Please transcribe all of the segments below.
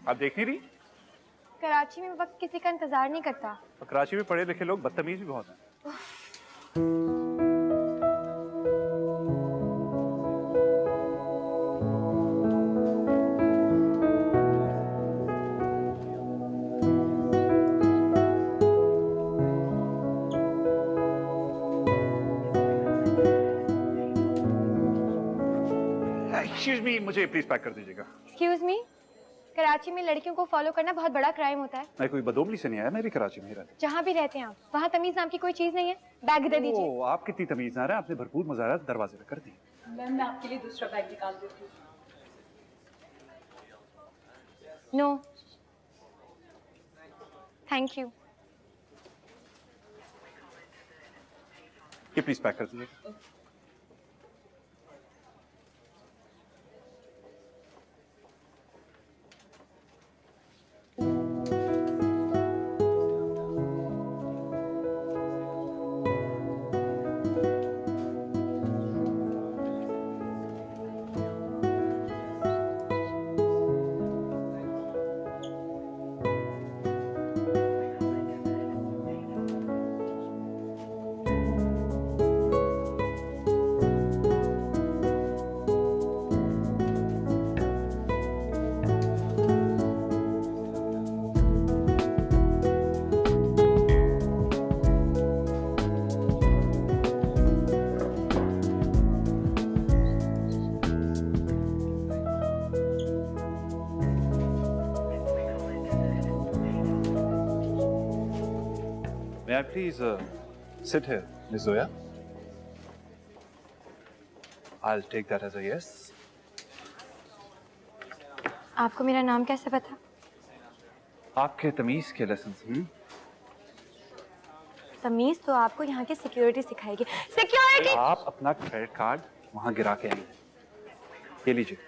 आप देख नहीं रही? कराची में वक्त किसी का इंतजार नहीं करता। और कराची में पढ़े लिखे लोग बदतमीज भी बहुत हैं। एक्सक्यूज मी, मुझे प्लीज पैक कर दीजिएगा। एक्सक्यूज मी, कराची में लड़कियों को फॉलो करना बहुत बड़ा क्राइम होता है। मैं कोई बदोबली से नहीं आया, मैं भी कराची में ही रहता हूँ। जहाँ भी रहते हैं आप, वहाँ तमीज नाम की कोई चीज नहीं है। बैग दे दीजिए। ओह, आप कितनी तमीज ना रहे हैं, आपने भरपूर मज़ारात दरवाजे पे कर दी। मैम मैं आपके लिए दूसरा बैग निकाल देती हूँ। No thank you. ये प्लीज पैक कर दीजिएगा। May I please sit here, Ms. Zoya? I'll take that as a yes. आपको मेरा नाम कैसे पता? आपके तमीज के लेसन। तमीज तो आपको यहाँ की सिक्योरिटी सिखाएगी। सिक्योरिटी! आप अपना क्रेडिट कार्ड वहां गिरा के आएंगे। ये लीजिए।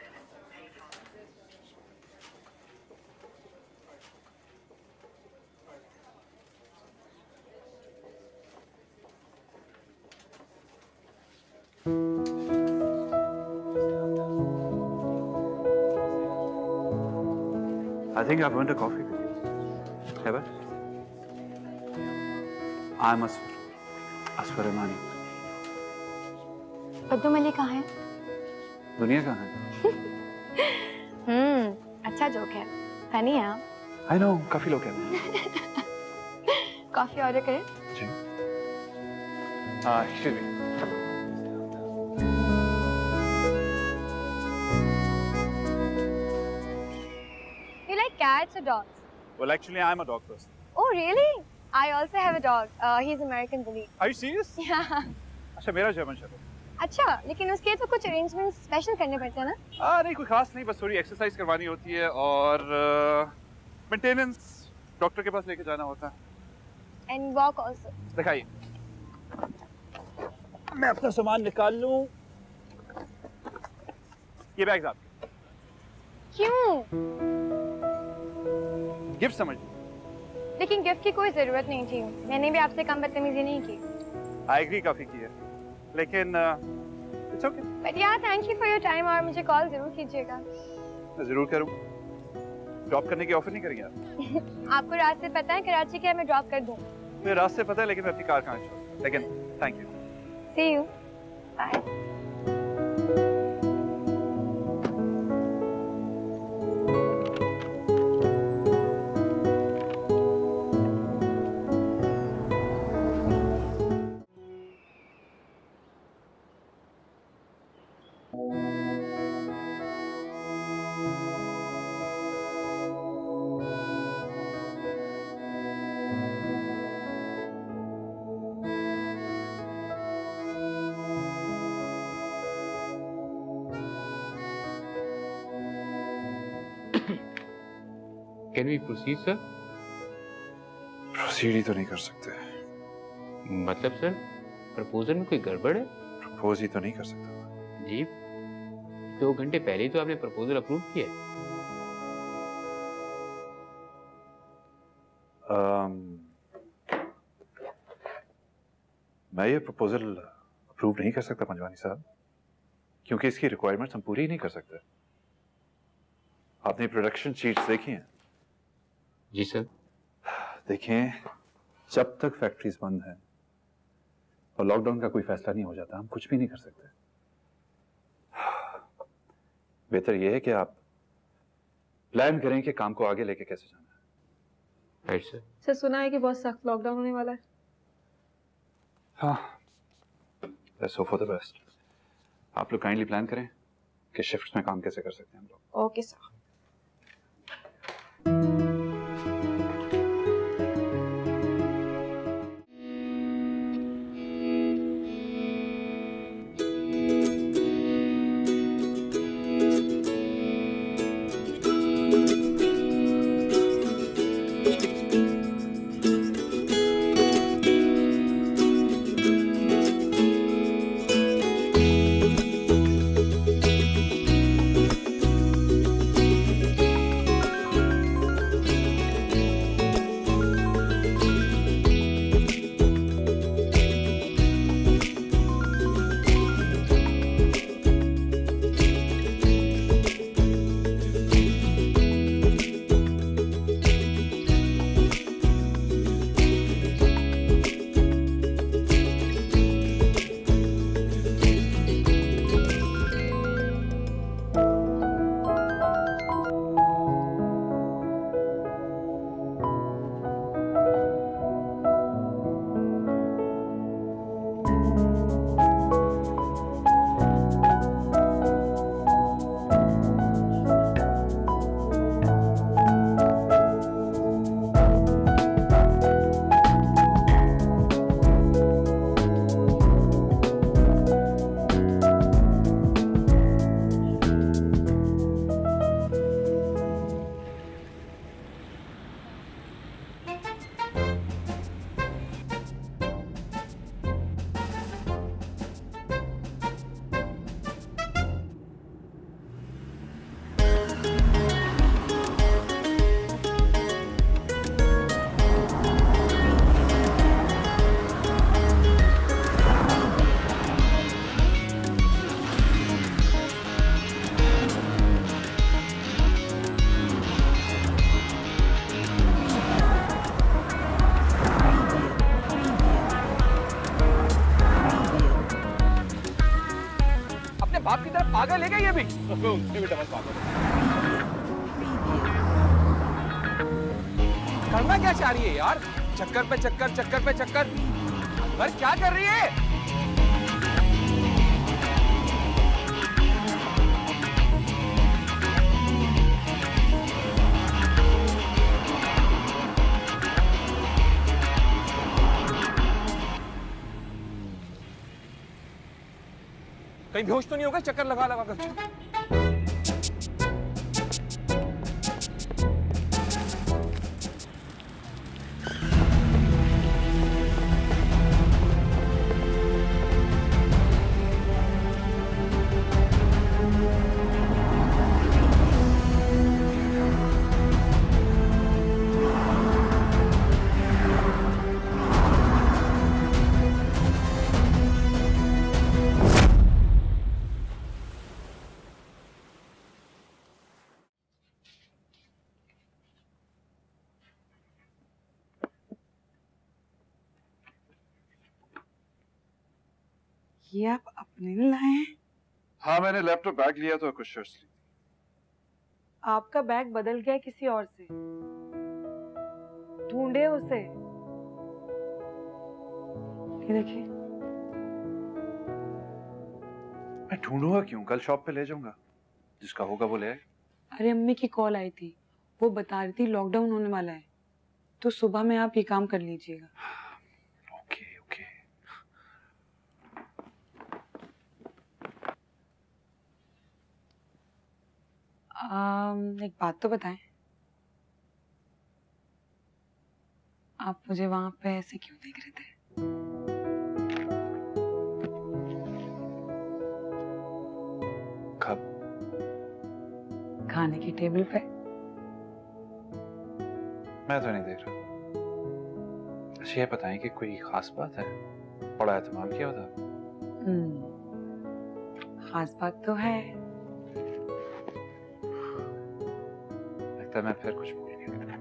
I think I've earned a coffee with you. Have I? I'm Asfar Imani. बद्दू Malik कहाँ है? दुनिया कहाँ है? अच्छा जोक है। फनी है आप। I know, काफी लोग कहते हैं। कॉफी ऑर्डर करें? जी। Excuse me. You like cats or dogs? Well, actually, I'm a dog person. Oh really? I also have a dog. He's American bully. Are you serious? Yeah. अच्छा, मेरा German shepherd. अच्छा, लेकिन उसके लिए तो कुछ arrangement special करने पड़ते हैं ना? नहीं, कोई खास नहीं, बस थोड़ी एक्सरसाइज करवानी होती है और मेंटेनेंस डॉक्टर के पास लेके जाना होता है। And walk also. दिखाइए। मैं अपना सामान निकाल लूं। ये बैग आपके। क्यों? गिफ्ट समझ। लेकिन गिफ्ट की कोई जरूरत नहीं थी। मैंने भी आपसे कम बदतमीजी नहीं की। आई एग्री, काफी की है, लेकिन इट्स ओके। बट यार thank you for your time और मुझे कॉल जरूर कीजिएगा। मैं जरूर करूँ। ड्रॉप करने की ऑफर नहीं करेंगे आप? आपको रास्ते पता है कराची के? मैं ड्रॉप कर दूं। मुझे रास्ते पता है, लेकिन मैं अपनी कार कहाँ छोड़। लेकिन thank you. See you. Bye. Can we proceed, sir? Proceed ही तो नहीं कर सकते। मतलब सर, प्रपोजल में कोई गड़बड़ है? प्रपोज ही तो नहीं कर सकता। जी, 2 घंटे पहले ही तो आपने प्रपोजल अप्रूव किया है। मैं ये प्रपोजल अप्रूव नहीं कर सकता पंजवानी साहब, क्योंकि इसकी रिक्वायरमेंट्स हम पूरी ही नहीं कर सकते। आपने प्रोडक्शन शीट्स देखी हैं? जी सर। देखें, जब तक फैक्ट्रीज बंद हैं और लॉकडाउन का कोई फैसला नहीं हो जाता, हम कुछ भी नहीं कर सकते। बेहतर यह है कि आप प्लान करें कि काम को आगे लेके कैसे जाना है। Right sir. सर सुना है कि बहुत सख्त लॉकडाउन होने वाला है। हाँ, let's hope for the best. आप लोग काइंडली प्लान करें कि शिफ्ट्स में काम कैसे कर सकते हैं हम लोग। Okay sir. बाप की तरफ पागल है क्या ये भी? करना क्या चाह रही है यार? चक्कर पे चक्कर, चक्कर पे चक्कर। पर क्या कर रही है? कहीं बेहोश तो नहीं होगा चक्कर लगा लगा कर? ये आप अपने लिए लाए हैं? हाँ, मैंने लैपटॉप बैग लिया तो कुछ शर्ट्स ली। आपका बैग बदल गया किसी और से। ढूंढे उसे। ये देखिए। मैं ढूंढूंगा क्यों? कल शॉप पे ले जाऊंगा, जिसका होगा वो ले आएगा। अरे अम्मी की कॉल आई थी, वो बता रही थी लॉकडाउन होने वाला है, तो सुबह में आप ये काम कर लीजिएगा। Okay okay. एक बात तो बताएं, आप मुझे वहां पे ऐसे क्यों देख रहे थे? कब? खाने की टेबल पे। मैं तो नहीं देख रहा। अच्छा, ये बताएं कि कोई खास बात है? बड़ा एहतमाम किया था। खास बात तो है। लगता है मैं फिर कुछ भूल गया।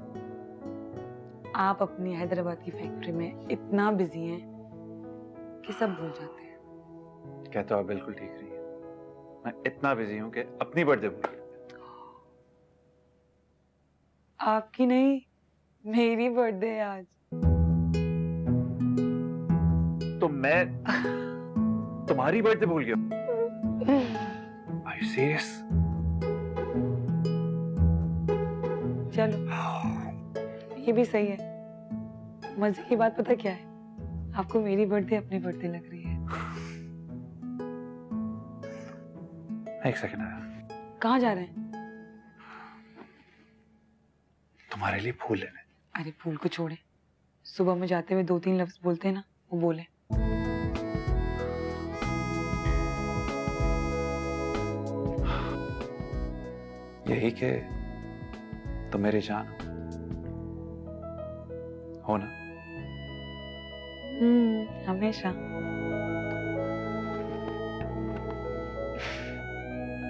आप अपनी हैदराबाद की फैक्ट्री में इतना बिजी हैं कि सब भूल जाते हैं। क्या तो आप बिल्कुल ठीक रही है। मैं इतना बिजी हूँ कि अपनी बर्थडे भूल गया। आपकी नहीं, मेरी बर्थडे है आज। तो मैं तुम्हारी बर्थडे भूल गया। Are you serious? चलो ये भी सही है। मजे की बात पता क्या है, आपको मेरी बर्थडे अपनी बर्थडे लग रही है। एक सेकंड आया। कहाँ जा रहे हैं? तुम्हारे लिए फूल लेने। अरे फूल को छोड़े, सुबह में जाते हुए 2-3 लफ्ज बोलते हैं ना, वो बोले। यही कि तुम मेरी जान हो ना। हमेशा।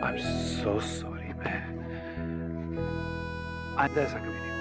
I'm so sorry मैं आइंदा ऐसा कभी नहीं होगा।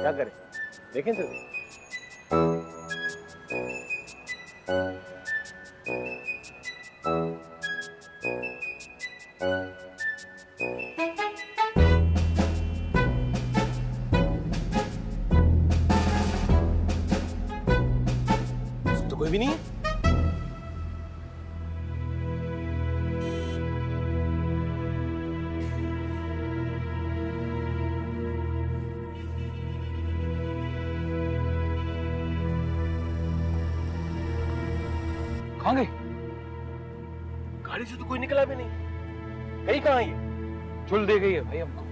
क्या करें, देखें तो। तो कोई भी नहीं है। कहाँ गई? गाड़ी से तो कोई निकला भी नहीं। कहीं कहाँ ये चुल दे गई है भाई हमको।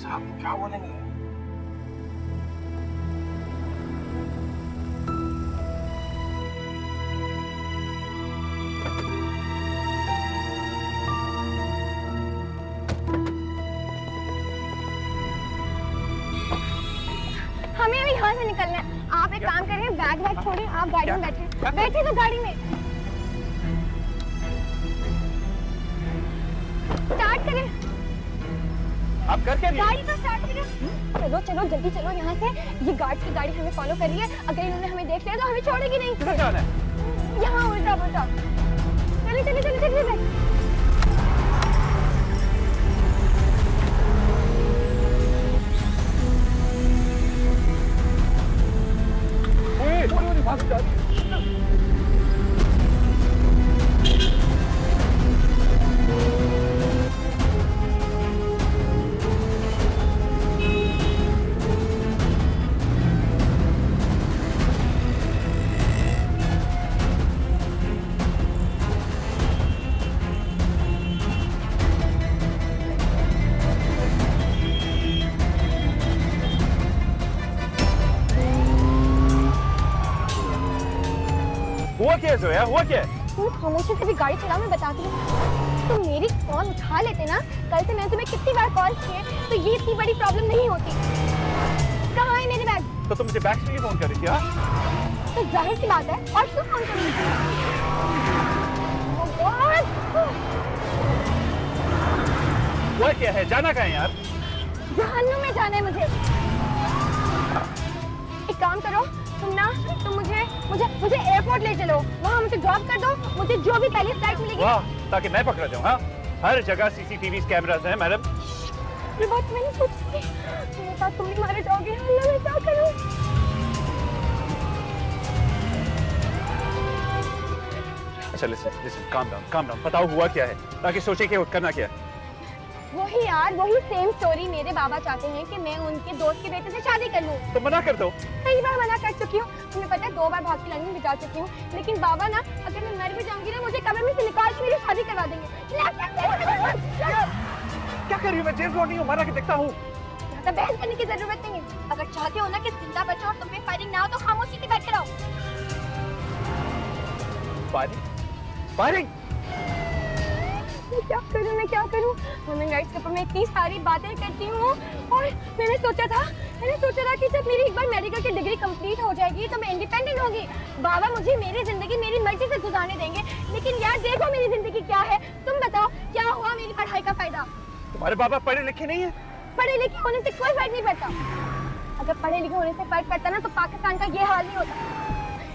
साहब क्या बोलेंगे? हमें अभी यहाँ से निकलना है। आप एक काम करिए, बैग वैग छोड़िए, आप गाड़ी में बैठे। बैठिए तो गाड़ी में। स्टार्ट करें। आप कर क्या रही हैं? गाड़ी तो स्टार्ट करिए। चलो चलो जल्दी चलो यहाँ से। ये गार्ड्स की गाड़ी हमें फॉलो कर रही है। अगर इन्होंने हमें देख लिया तो हमें छोड़ेगी नहीं। किधर जाना है? यहाँ उल्टा पुल्टा। चलिए चलिए चलिए चलिए। भाग जा रही है। क्या है जोया, हुआ क्या है? तुम खामोशी से भी गाड़ी चलाओ, मैं बताती हूँ। तुम मेरी कॉल उठा लेते ना, कल से मैंने तुम्हें कितनी बार कॉल किए, तो ये इतनी बड़ी प्रॉब्लम नहीं होती। कहाँ है मेरे बैग? तो तुम मुझे बैग के लिए फोन कर रही थी? हाँ, तो जाहिर सी बात है, और क्यों फोन करूँगी? हुआ क्या है, जाना कहाँ है यार? जहन्नुम में जाना है मुझे। एक काम करो, तुम मुझे एयरपोर्ट ले चलो, वहाँ मुझे ड्रॉप कर दो, मुझे जो भी पहली फ्लाइट मिलेगी। वाह, ताकि मैं पकड़ा जाऊँ। हाँ, हर जगह सीसीटीवी कैमरास हैं मैडम। ये बात मैंने सोची थी, मेरे साथ तुम भी मारे जाओगे। अल्लाह, मैं क्या करूँ? अच्छा लिसन, काम डाउन, बताओ हुआ क्या है, ताकि सोचे कि करना क्या है। वही यार, वही सेम स्टोरी। मेरे बाबा चाहते हैं कि मैं उनके दोस्त के बेटे से शादी कर लूं। तो मना कर दो। कई बार मना कर चुकी हूँ, तुम्हें पता है 2 बार भाग के लंदन भी जा चुकी हूँ, लेकिन बाबा ना, अगर मैं मर भी जाऊंगी ना, मुझे कब्र में से निकाल के मेरी शादी करवा देंगे। क्या कर रही हूँ मैं? जेम्स बॉन्ड नहीं हूँ, मारा के देखता हूँ। ज्यादा बहस करने की जरूरत नहीं है। अगर चाहते हो ना कि जिंदा बचो और तुम्हें फायरिंग ना हो, तो खामोशी से बैठ के रहो। फायरिंग? मैं क्या करूं? ह्यूमन राइट्स के ऊपर मैं इतनी सारी बातें करती हूँ, और मैंने सोचा था कि जब मेरी एक बार मेडिकल की डिग्री कंप्लीट हो जाएगी तो मैं इंडिपेंडेंट होगी। बाबा मुझे मेरी जिंदगी मेरी मर्जी से गुजारने देंगे, लेकिन यार देखो मेरी जिंदगी क्या है। तुम बताओ क्या हुआ मेरी पढ़ाई का फायदा? तुम्हारे बाबा पढ़े लिखे नहीं है? पढ़े लिखे होने से कोई फर्क नहीं पड़ता। अगर पढ़े लिखे होने से फर्क पड़ता ना, तो पाकिस्तान का ये हाल नहीं होता।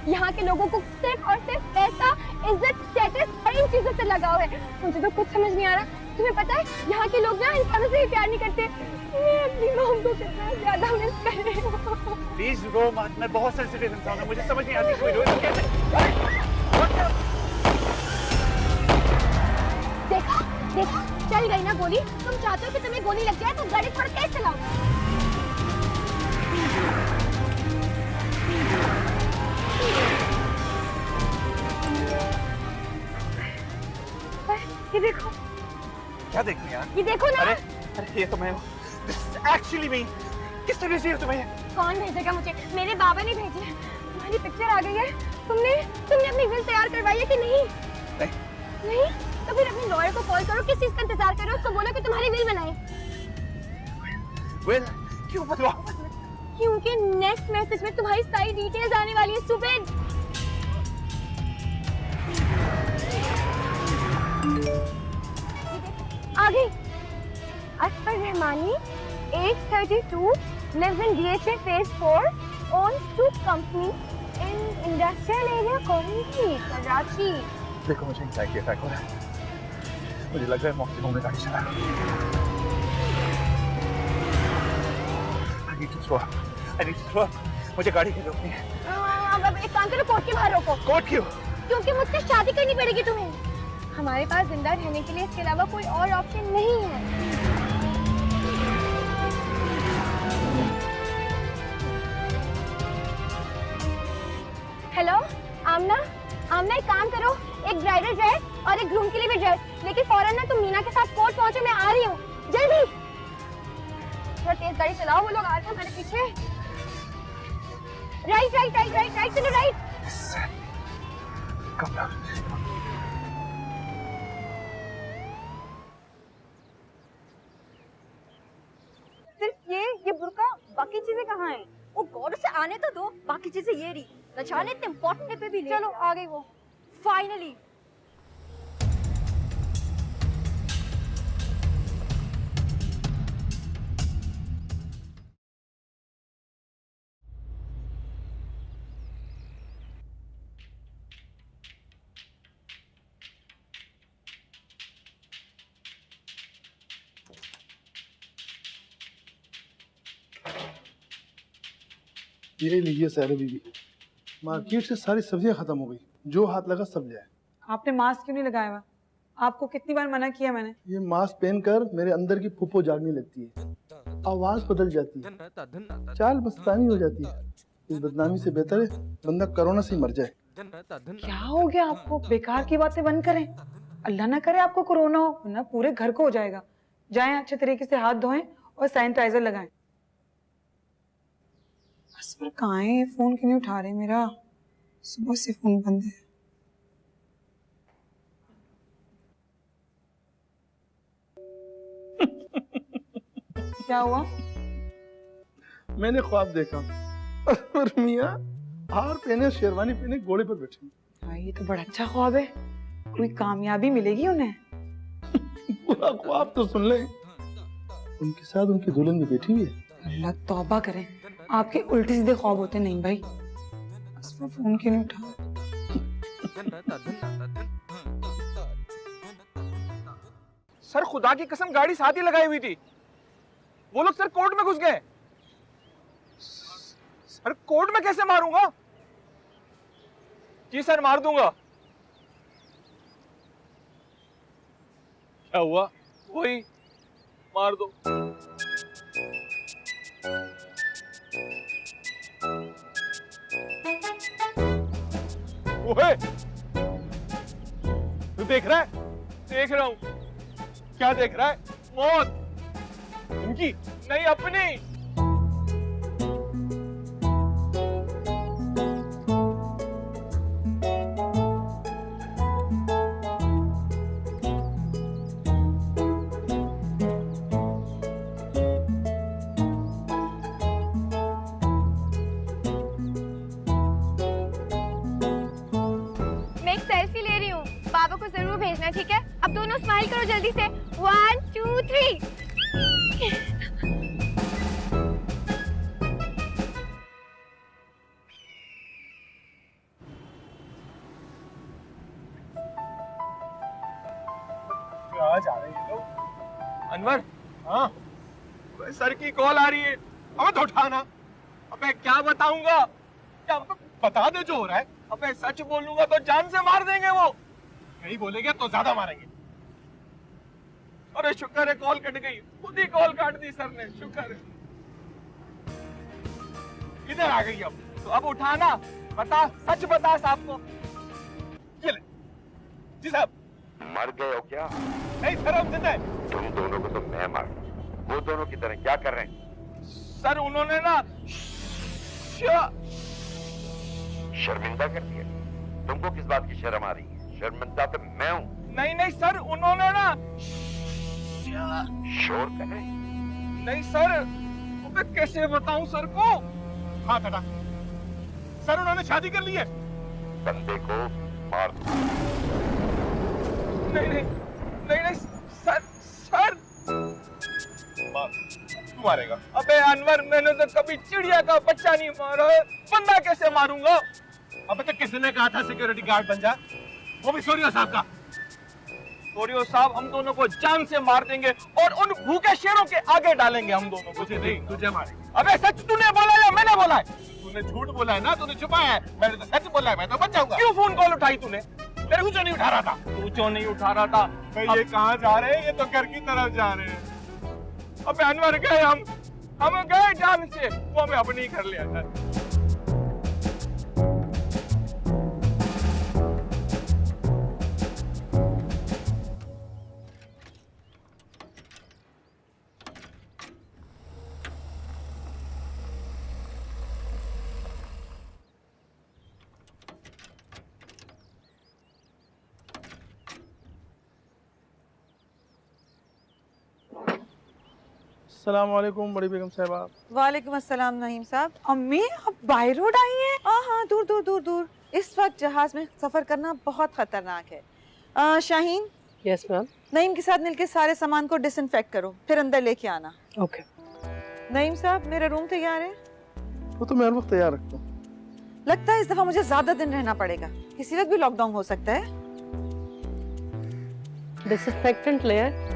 यहाँ के लोगों को सिर्फ और सिर्फ पैसा, इज्जत, स्टेटस और इन चीजों से लगाव है। मुझे तो कुछ समझ नहीं आ रहा। तुम्हें पता है यहाँ के लोग ना इंसानों से भी प्यार नहीं करते। मैं अपनी मॉम को कितना ज्यादा मिस कर रही हूँ। प्लीज रो मत, मैं बहुत सेंसिटिव इंसान हूँ, मुझे समझ नहीं आती कोई रो तो कैसे। देखा चल गई ना गोली। तुम चाहते हो कि तुम्हें गोली लग जाए, तो गाड़ी थोड़ा तेज चलाओ। ये देखो। क्या देखूं यार? ये देखो ना। अरे ये तो मैं एक्चुअली मैं किसने भेजी है तुम्हें? कौन भेजेगा मुझे? मेरे बाबा ने भेजी है। तुम्हारी पिक्चर आ गई है। तुमने अपनी विल तैयार करवाई है कि नहीं? नहीं? तो फिर अपने लॉयर को कॉल करो। किस चीज का इंतजार कर रहे हो? उसको बोलो कि तुम्हारी विल बनाए। विल? क्यों बनवाओ? क्योंकि नेक्स्ट मैसेज में तुम्हारी सारी डिटेल्स आने वाली है। स्टूपिड। आ गई। Asfar Rahmani, age 32, lives in DHA phase 4, owns 2 companies in industrial area Korangi, Karachi. देखो मुझे एंजाइटी अटैक हो रहा है। मुझे लग रहा है मौके में गाड़ी चला। I need to throw up. मुझे गाड़ी की रोकनी है। अब एक काम करो, कोर्ट के बाहर रोको। कोर्ट क्यों? क्योंकि मुझसे शादी करनी पड़ेगी तुम्हें। हमारे पास जिंदा रहने के लिए इसके अलावा कोई और ऑप्शन नहीं है। हेलो आमना, एक काम करो, एक ब्राइडल ड्रेस और एक ग्रूम के लिए भी ड्रेस, लेकिन फौरन ना तुम मीना के साथ कोर्ट पहुंचो। मैं आ रही हूँ, जल्दी। थोड़ा तेज गाड़ी चलाओ, वो लोग आ रहे हैं हमारे पीछे। राइट चलो, राइट। Come down. सिर्फ ये बुर्का, बाकी चीजें कहाँ हैं? वो गौर से आने तो दो, बाकी चीजें ये रही। न जाने इतने इम्पोर्टेंट पे भी ले। चलो आ गई वो, फाइनली। ये लीजिए सारे बीबी, मार्केट से सारी सब्जियां खत्म हो गई, जो हाथ लगा सब जाए। आपने मास्क क्यों नहीं लगाया हुआ? आपको कितनी बार मना किया मैंने? ये मास्क पहनकर मेरे अंदर की फुप्पो जागने लगती है, आवाज बदल जाती है, चाल मस्तानी हो जाती है। इस बदनामी से बेहतर है बंदा कोरोना से मर जाए। क्या हो गया आपको? बेकार की बातें बंद करें। अल्लाह ना करे आपको कोरोना हो, वरना पूरे घर को हो जाएगा। जाएं अच्छे तरीके से हाथ धोएं और सैनिटाइजर लगाएं। असफर कहाँ है? फोन क्यों नहीं उठा रहे मेरा? सुबह से फोन बंद है। क्या हुआ? मैंने ख्वाब देखा और मियाँ हार पहने शेरवानी पहने घोड़े पर बैठे। हाँ, ये तो बड़ा अच्छा ख्वाब है। कोई कामयाबी मिलेगी उन्हें। पूरा ख्वाब तो सुन ले। उनके साथ उनकी दुल्हन भी बैठी हुई है। अल्लाह तौबा करें, आपके उल्टे सीधे ख्वाब होते नहीं भाई। असमा फोन क्यों नहीं उठा? सर खुदा की कसम गाड़ी साथ ही लगाई हुई थी। वो लोग सर कोर्ट में घुस गए। सर कोर्ट में कैसे मारूंगा? जी सर मार दूंगा। क्या हुआ? वही मार दो। ओए तू देख रहा है? देख रहा हूं। क्या देख रहा है? मौत उनकी नहीं अपनी। मैं एक सेल्फी ले रही हूँ, बाबा को जरूर भेजना, ठीक है? अब दोनों स्माइल करो जल्दी से। 1 2 3। कहाँ जा रहे हैं लोग? अनवर, हाँ कोई सर की कॉल आ रही है। अब तो उठाना। अबे क्या बताऊंगा? क्या बता दे जो हो रहा है। अबे सच बोलूंगा तो जान से मार देंगे वो। नहीं बोलेंगे तो ज्यादा मारेंगे। अरे शुक्र है कॉल कट गई। खुद ही कॉल काट दी सर ने। शुक्र है। इधर आ गई अब। तो अब उठाना। बता, सच बता साहब को। ये ले। जी साहब। मर गए हो क्या? नहीं सर हम जिंदा हैं। तुम दोनों को तो मैं मार वो दोनों की तरह क्या कर रहे हैं? सर उन्होंने ना शर्मिंदा कर दिया। तुमको किस बात की शर्म आ रही है? शर्मिंदा तो मैं हूँ। नहीं नहीं सर उन्होंने ना शोर करे। नहीं सर मैं कैसे बताऊं सर को? हाथ हटा। सर उन्होंने शादी कर ली है। बंदे को मार दो। नहीं नहीं नहीं नहीं सर सर तू मारेगा? अबे अनवर मैंने तो कभी चिड़िया का बच्चा नहीं मारा है। बंदा कैसे मारूंगा? अबे तो किसने कहा था सिक्योरिटी गार्ड बन जा? वो भी सोरियो साहब का। सोरियो साहब हम दोनों को जान से मार देंगे और उन भूखे शेरों के आगे डालेंगे हम दोनों को। तुझे नहीं, तुझे मारेंगे। अबे सच तूने बोला या मैंने बोला है? तूने झूठ बोला है ना, तूने छुपाया है। मैंने तो सच बोला है, मैं तो बच जाऊंगा। क्यों फोन कॉल उठाई तूने? तेरे को क्यों नहीं उठा रहा था? तू क्यों नहीं उठा रहा था? ये कहाँ जा रहे हैं? ये तो घर की तरफ जा रहे हैं। अबे अनवर गए हम गए जान से। वो हमें अपनी कर लिया था। अस्सलाम वालेकुम बड़ी बेगम साहबा। वालेकुम अस्सलाम नईम साहब। अम्मी आप बाय रोड आई हैं? हाँ दूर दूर दूर दूर। इस वक्त जहाज में सफर करना बहुत खतरनाक है। शाहीन। Yes ma'am. नईम के साथ मिलकर सारे सामान को डिसइंफेक्ट करो, फिर अंदर लेके आना। ओके। नईम साहब मेरा रूम तैयार है? वो तो मैं हर वक्त तैयार रखता हूँ। लगता है इस दफा मुझे ज्यादा दिन रहना पड़ेगा। किसी वक्त भी लॉकडाउन हो सकता है। Disinfectant layer.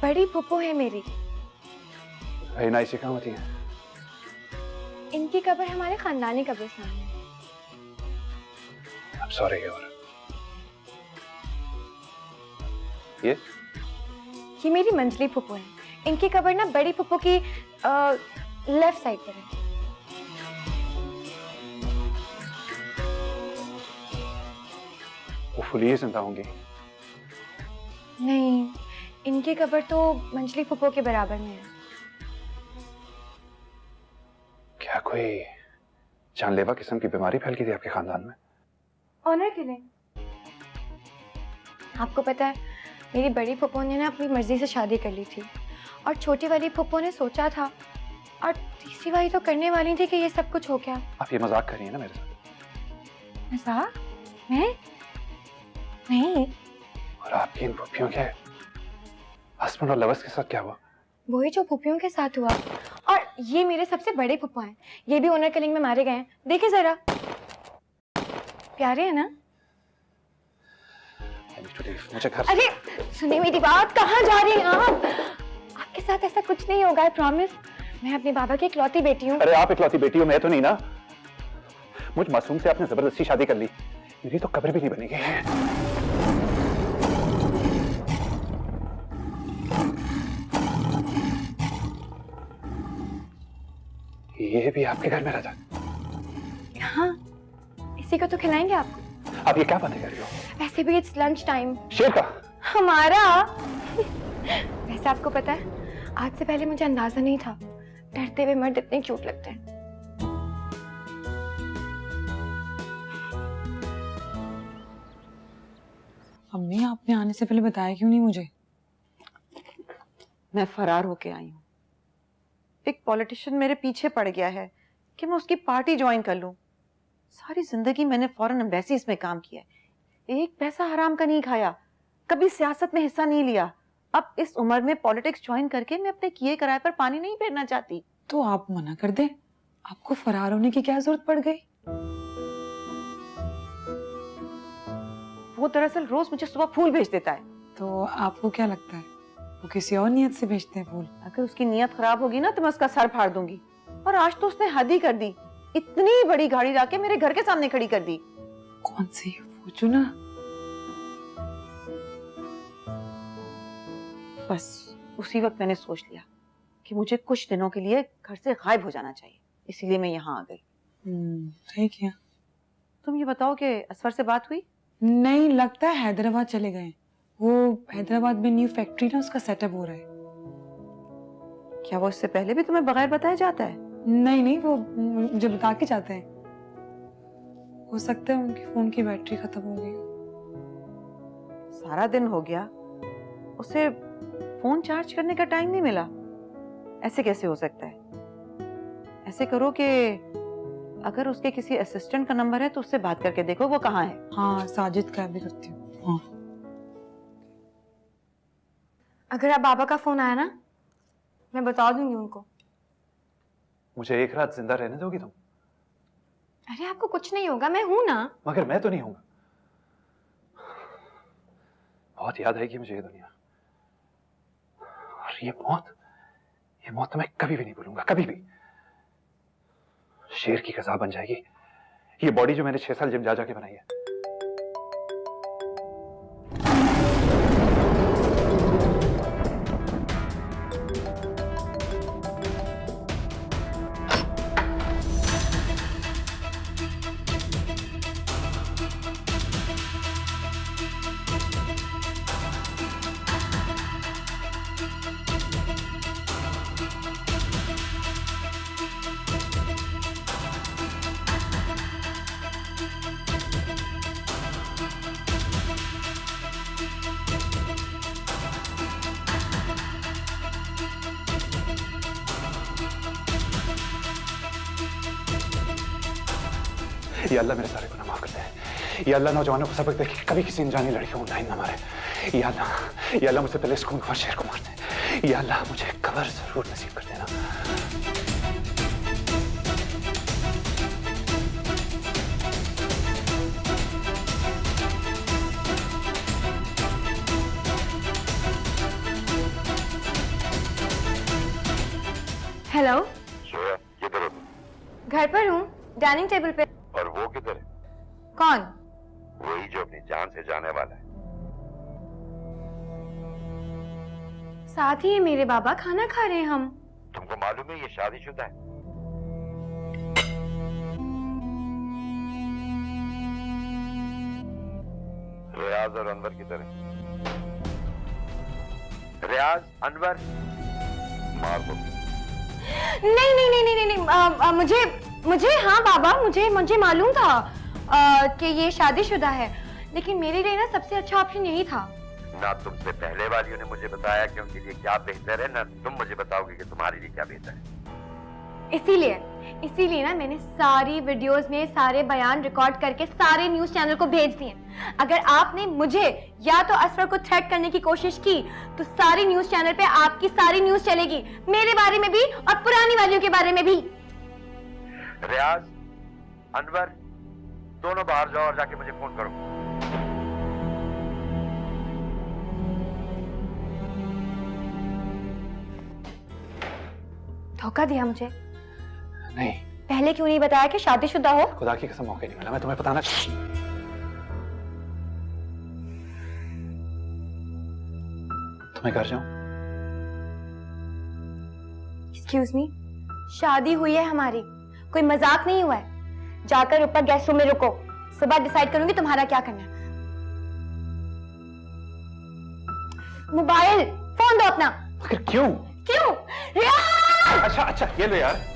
बड़ी फुप्पो है मेरी। भाई नाइस काम होती है। इनकी कब्र हमारे खानदानी कब्रिस्तान में। I'm sorry और ये मेरी मंजली फुप्पो है। इनकी कब्र ना बड़ी फुप्पो की लेफ्ट साइड पर है। वो फुली जिंदा होंगी? नहीं, इनकी कब्र तो मंजली फुप्पो के बराबर में है। क्या कोई जानलेवा किस्म की बीमारी फैल गई थी आपके खानदान में? ऑनर के लिए। आपको पता है मेरी बड़ी फुप्पो ने ना अपनी मर्जी से शादी कर ली थी और छोटी वाली फुप्पो ने सोचा था और तीसरी वाली तो करने वाली थी कि ये सब कुछ हो गया। आप ये मजाक कर रही हैं ना मेरे साथ? मजाक? मैं नहीं। और आपकी इन फुप्पियों के हस्बैंड और लवर्स के साथ क्या हुआ? वही जो फुप्पियों के साथ हुआ। और ये मेरे सबसे बड़े फुप्पा हैं। ये भी ओनर किलिंग में मारे गए हैं। देखिए जरा, प्यारे हैं ना? मुझे घर। अरे सुनिए मेरी बात, कहाँ जा रही हैं आप? आपके साथ ऐसा कुछ नहीं होगा, आई प्रॉमिस। मैं अपने बाबा की इकलौती बेटी हूँ। अरे आप इकलौती बेटी हो, मैं तो नहीं ना। मुझ मासूम से आपने जबरदस्ती शादी कर ली। मेरी तो कब्र भी नहीं बनेगी। ये भी आपके घर में रहता? हाँ, इसी को तो खिलाएंगे आपको। आप ये क्या बातें कर रही हो? ऐसे भी इट्स लंच टाइम। शेर का? हमारा। वैसे आपको पता है आज से पहले मुझे अंदाजा नहीं था डरते हुए मर्द इतने क्यूट लगते हैं। अम्मी आपने आने से पहले बताया क्यों नहीं मुझे? मैं फरार होके आई हूँ। एक पॉलिटिशियन मेरे पीछे पड़ गया है कि मैं उसकी पार्टी ज्वाइन कर लूं। सारी जिंदगी मैंने फॉरेन एम्बेसीज में काम किया है, एक पैसा हराम का नहीं खाया, कभी सियासत में हिस्सा नहीं लिया। अब इस उम्र में पॉलिटिक्स ज्वाइन करके मैं अपने किए कराए पर पानी नहीं फेरना चाहती। तो आप मना कर दें, आपको फरार होने की क्या जरूरत पड़ गई? वो दरअसल रोज मुझे सुबह फूल भेज देता है। तो आपको क्या लगता है वो किसी और नियत से भेजते हैं फूल? अगर उसकी नियत खराब होगी ना तो मैं उसका सर फाड़ दूंगी। और आज तो उसने हद ही कर दी, इतनी बड़ी गाड़ी लाके मेरे घर के सामने खड़ी कर दी। कौन सी? फॉर्च्यूनर? बस उसी वक्त मैंने सोच लिया कि मुझे कुछ दिनों के लिए घर से गायब हो जाना चाहिए, इसीलिए मैं यहाँ आ गई। सही किया। तुम ये बताओ कि असफर से बात हुई? नहीं, लगता है हैदराबाद चले गए। वो हैदराबाद में न्यू फैक्ट्री ना, उसका सेटअप हो रहा है। क्या वो इससे पहले भी तुम्हें बगैर बताए जाता है? नहीं नहीं, वो मुझे बता के जाते हैं। हो सकता है उनकी फोन की बैटरी खत्म हो गई। सारा दिन हो गया, उसे फोन चार्ज करने का टाइम नहीं मिला। ऐसे कैसे हो सकता है? ऐसे करो कि अगर उसके किसी असिस्टेंट का नंबर है तो उससे बात करके देखो वो कहाँ है। हाँ, साजिद का भी करती हूँ। हाँ। अगर आप बाबा का फोन आया ना, मैं बता दूंगी उनको। मुझे एक रात जिंदा रहने दोगी तुम? अरे आपको कुछ नहीं होगा, मैं हूं ना। मगर मैं तो नहीं हूंगा। बहुत याद आएगी मुझे ये दुनिया। और ये मौत तो मैं कभी भी नहीं भूलूंगा, कभी भी। शेर की कज़ा बन जाएगी ये बॉडी जो मैंने 6 साल जिम जा जाके बनाई है। या अल्लाह मेरे सारे गुनाह माफ कर दे। या अल्लाह नौजवानों को सबक दे कि कभी किसी अनजानी लड़कियों को लाइन न मारे। या अल्लाह मुझसे पहले इस खूनख्वार शेर को मार दे। या अल्लाह मुझे कब्र जरूर नसीब कर देना। हेलो। सोया, ये घर पर हूँ, डाइनिंग टेबल पे। और वो किधर है? कौन? वही जो अपनी जान से जाने वाला है। साथ ही है मेरे बाबा, खाना खा रहे हैं हम। तुमको मालूम है ये शादीशुदा है? रियाज और अनवर किधर है? रियाज, अनवर, मार दो। नहीं नहीं नहीं नहीं नहीं, मुझे हाँ बाबा, मुझे मालूम था कि ये शादीशुदा है, लेकिन मेरे लिए ना सबसे अच्छा ऑप्शन यही था। ना तुमसे पहले वालियों ने मुझे बताया कि उनके लिए क्या बेहतर है, ना तुम मुझे बताओगे कि तुम्हारे लिए क्या बेहतर है। इसीलिए ना मैंने सारी वीडियोस में सारे बयान रिकॉर्ड करके सारे न्यूज चैनल को भेज दिए। अगर आपने मुझे या तो असफर को थ्रेट करने की कोशिश की तो सारी न्यूज चैनल पे आपकी सारी न्यूज चलेगी, मेरे बारे में भी और पुरानी वालियों के बारे में भी। रियाज, अनवर, दोनों बाहर जाओ और जाके मुझे फोन करो। धोखा दिया मुझे? नहीं। पहले क्यों नहीं बताया कि शादीशुदा हो? खुदा की कसम मौका नहीं मिला, मैं तुम्हें बताना। तुम्हें घर जाऊं? एक्सक्यूज मी, शादी हुई है हमारी, कोई मजाक नहीं हुआ है। जाकर ऊपर गेस्ट रूम में रुको, सुबह डिसाइड करूंगी तुम्हारा क्या करना है। मोबाइल फोन दो अपना। आखिर क्यों? क्यों? रियाज! अच्छा ये लो यार।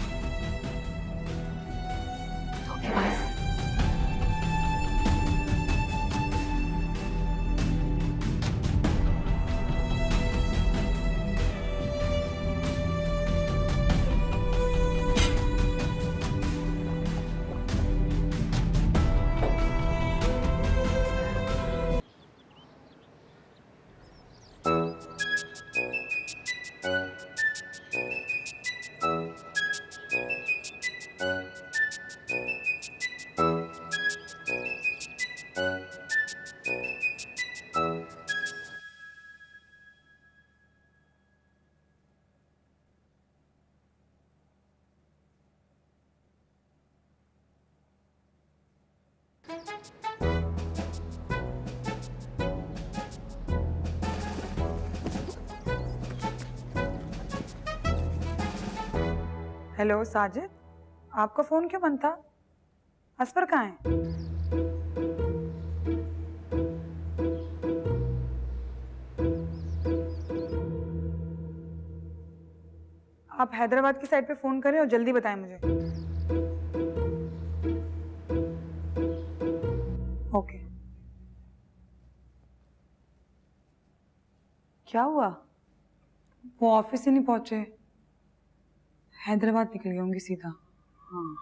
हेलो साजिद, आपका फोन क्यों बंद था? असफर कहाँ है? आप हैदराबाद की साइड पे फोन करें और जल्दी बताएं मुझे। ओके। क्या हुआ? वो ऑफिस ही नहीं पहुंचे, हैदराबाद निकल गए होंगे सीधा। हाँ।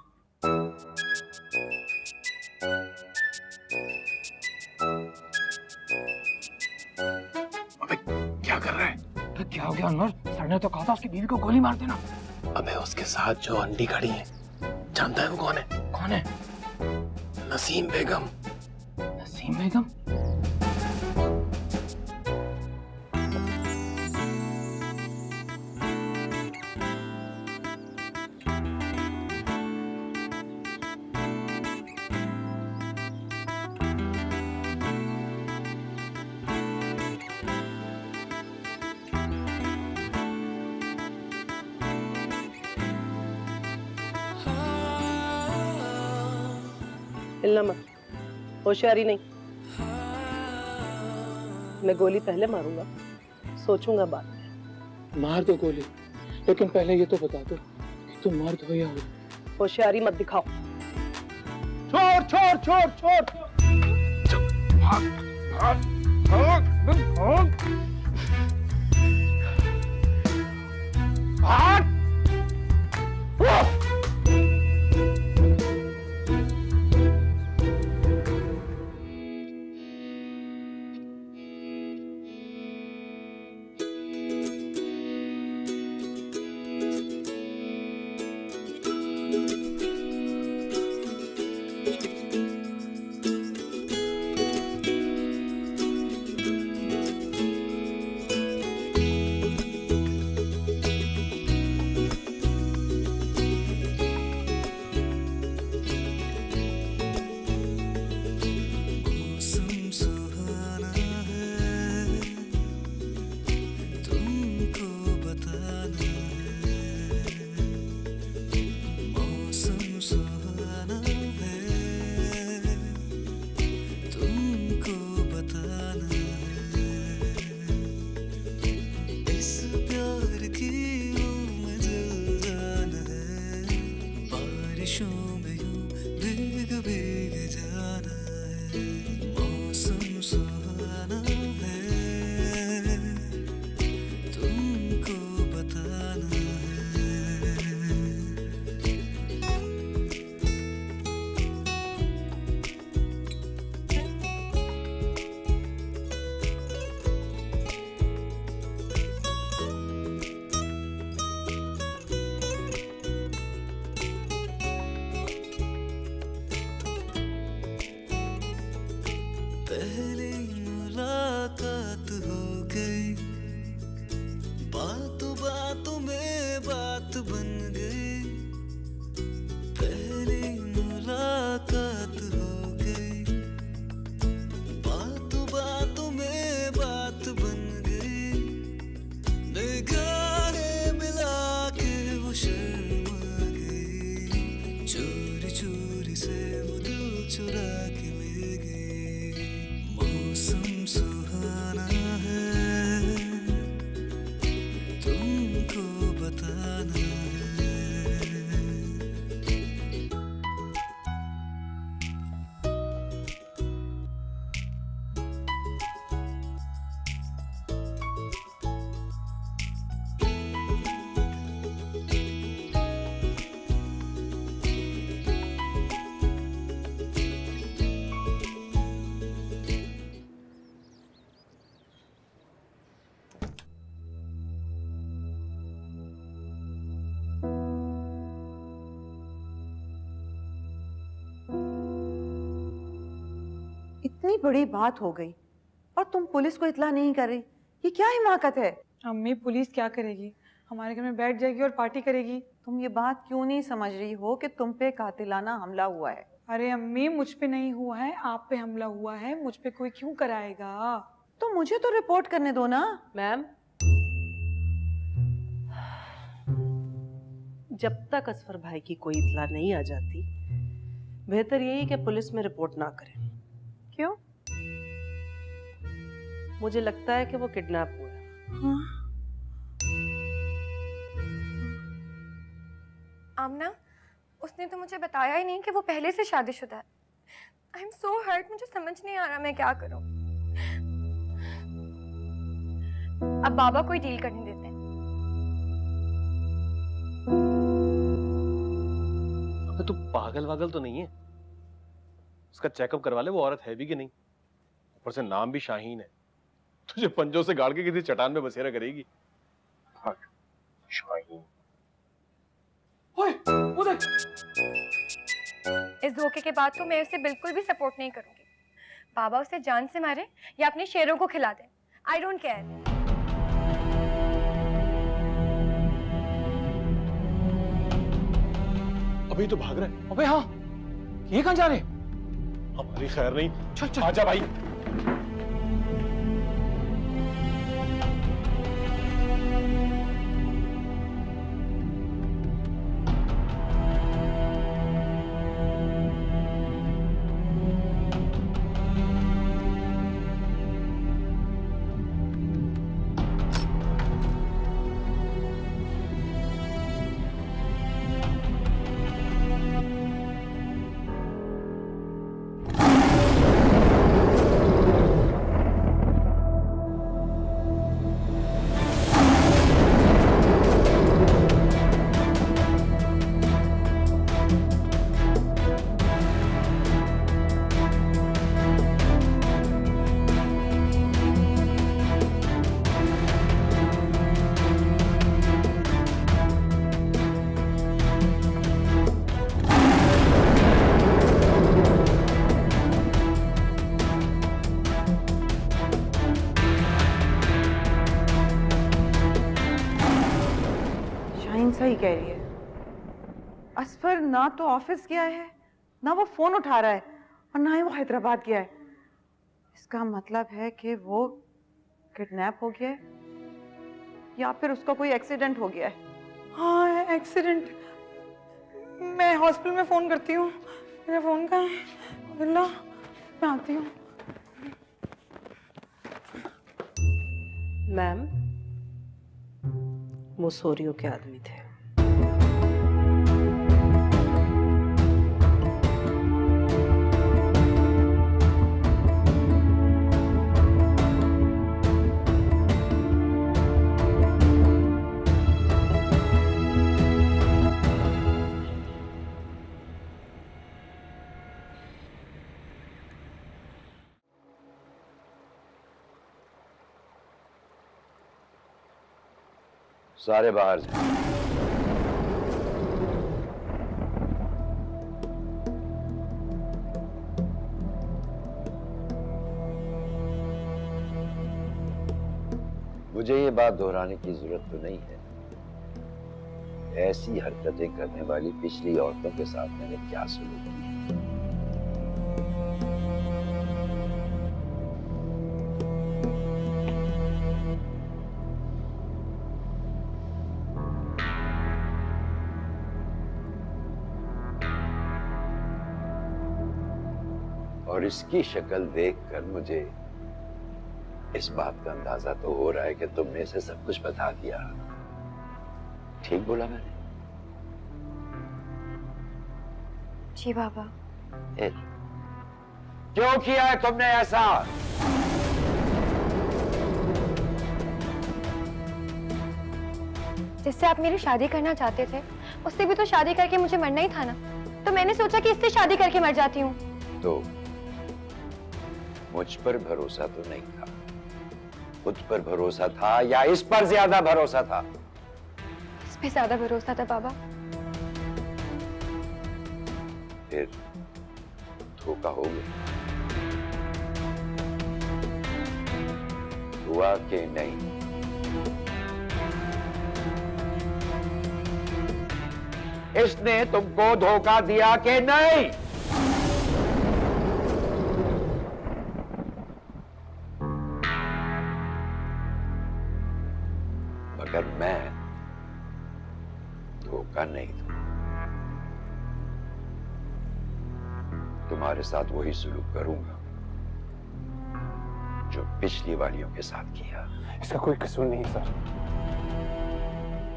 अबे क्या कर रहा है? तो क्या हो गया अनवर? सर ने तो कहा था उसकी बीवी को गोली मार देना। अबे उसके साथ जो आंटी खड़ी है, जानता है वो कौन है? कौन है? नसीम बेगम। नसीम बेगम? हिलना मत, होशियारी नहीं। मैं गोली पहले मारूंगा, सोचूंगा बाद में। मार दो गोली, लेकिन पहले ये तो बता दो कि तुम मर्द हो या औरत। होशियारी मत दिखाओ। छोड़ छोड़ छोड़ छोड़ भाग भाग भाग भाग भाग। बारिशों में यूं भीग भीग जाना है, मौसम सुहाना है, तुमको बताना है। पहली मुलाकात हो गई, बातों बातों में बात बन गई। पहली मुलाकात हो गई, बातों बातों में बात बन गई। निगाहें मिला के वो शर्मा गई, चोरी चोरी से वो दिल चुरा के ले गई। मौसम सुहाना है, तुमको बताना है। इतनी बड़ी बात हो गई और तुम पुलिस को इत्ला नहीं कर रही, ये क्या हिमाकत है? अम्मी पुलिस क्या करेगी, हमारे घर में बैठ जाएगी और पार्टी करेगी। तुम ये बात क्यों नहीं समझ रही हो कि तुम पे कातिलाना हमला हुआ है? अरे अम्मी मुझ पे नहीं हुआ है, आप पे हमला हुआ है, मुझ पे कोई क्यों कराएगा? तो मुझे तो रिपोर्ट करने दो ना। मैम, जब तक असफर भाई की कोई इत्ला नहीं आ जाती, बेहतर यही कि पुलिस में रिपोर्ट ना करें। क्यों? मुझे लगता है कि वो किडनैप हुआ है। आमना, उसने तो मुझे बताया ही नहीं कि वो पहले से शादीशुदा है। आई एम सो हर्ट, मुझे समझ नहीं आ रहा मैं क्या करूं। अब बाबा कोई डील करने देते हैं। अबे तू पागल वागल तो नहीं है? उसका चेकअप करवा ले, वो औरत है भी कि नहीं। ऊपर से नाम भी शाहीन है, तुझे पंजों से गाड़ के किसी चट्टान में बसेरा करेगी। शाहीन। ओए, वो देख। इस धोखे के बाद तो मैं उसे बिल्कुल भी सपोर्ट नहीं करूंगी। बाबा उसे जान से मारे या अपने शेरों को खिला दे, आई डोंट केयर। अभी तो भाग रहा है। अबे हाँ, ये कहाँ जा रहे? हमारी खैर नहीं। चल चल, आजा भाई। सही कह रही है। असफर ना तो ऑफिस गया है, ना वो फोन उठा रहा है, और ना ही वो हैदराबाद गया है। इसका मतलब है कि वो किडनैप हो गया है या फिर उसका कोई एक्सीडेंट हो गया है। हाँ एक्सीडेंट। मैं हॉस्पिटल में फोन करती हूँ। मेरा फोन कहाँ है? बिल्ला, मैं आती हूँ। मैम, वो सोरियो के आदमी थे। सारे बाहर जाएं। मुझे ये बात दोहराने की जरूरत तो नहीं है, ऐसी हरकतें करने वाली पिछली औरतों के साथ मैंने क्या सलूक किया। और इसकी शक्ल देखकर मुझे इस बात का अंदाजा तो हो रहा है कि तुमने इसे सब कुछ बता दिया। ठीक बोला मैंने? जी बाबा। क्यों किया है तुमने ऐसा? जिससे आप मेरी शादी करना चाहते थे, उससे भी तो शादी करके मुझे मरना ही था ना। तो मैंने सोचा कि इससे शादी करके मर जाती हूँ। तो मुझ पर भरोसा तो नहीं था, खुद पर भरोसा था या इस पर ज्यादा भरोसा था? इस पे ज्यादा भरोसा था बाबा। फिर धोखा हो गया, हुआ कि नहीं? इसने तुमको धोखा दिया कि नहीं? मगर मैं धोखा नहीं दूं। तुम्हारे साथ वही सलूक करूंगा जो पिछली वालियों के साथ किया। इसका कोई कसूर नहीं है सर,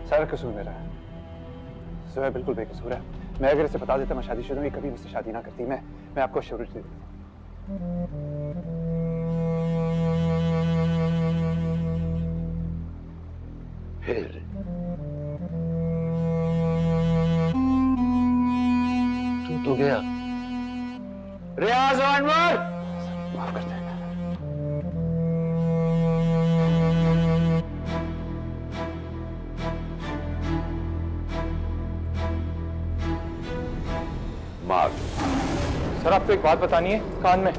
सारा कसूर मेरा है। सुबह बिल्कुल बेकसूर है। मैं अगर इसे बता देता मैं शादीशुदा हूं, कभी मुझसे शादी ना करती। मैं आपको श्योरिटी देता हूं। फिर तू तो गया। रियाज और अनवर, माफ कर दे। मार। सर आपको एक बात बतानी है, कान में।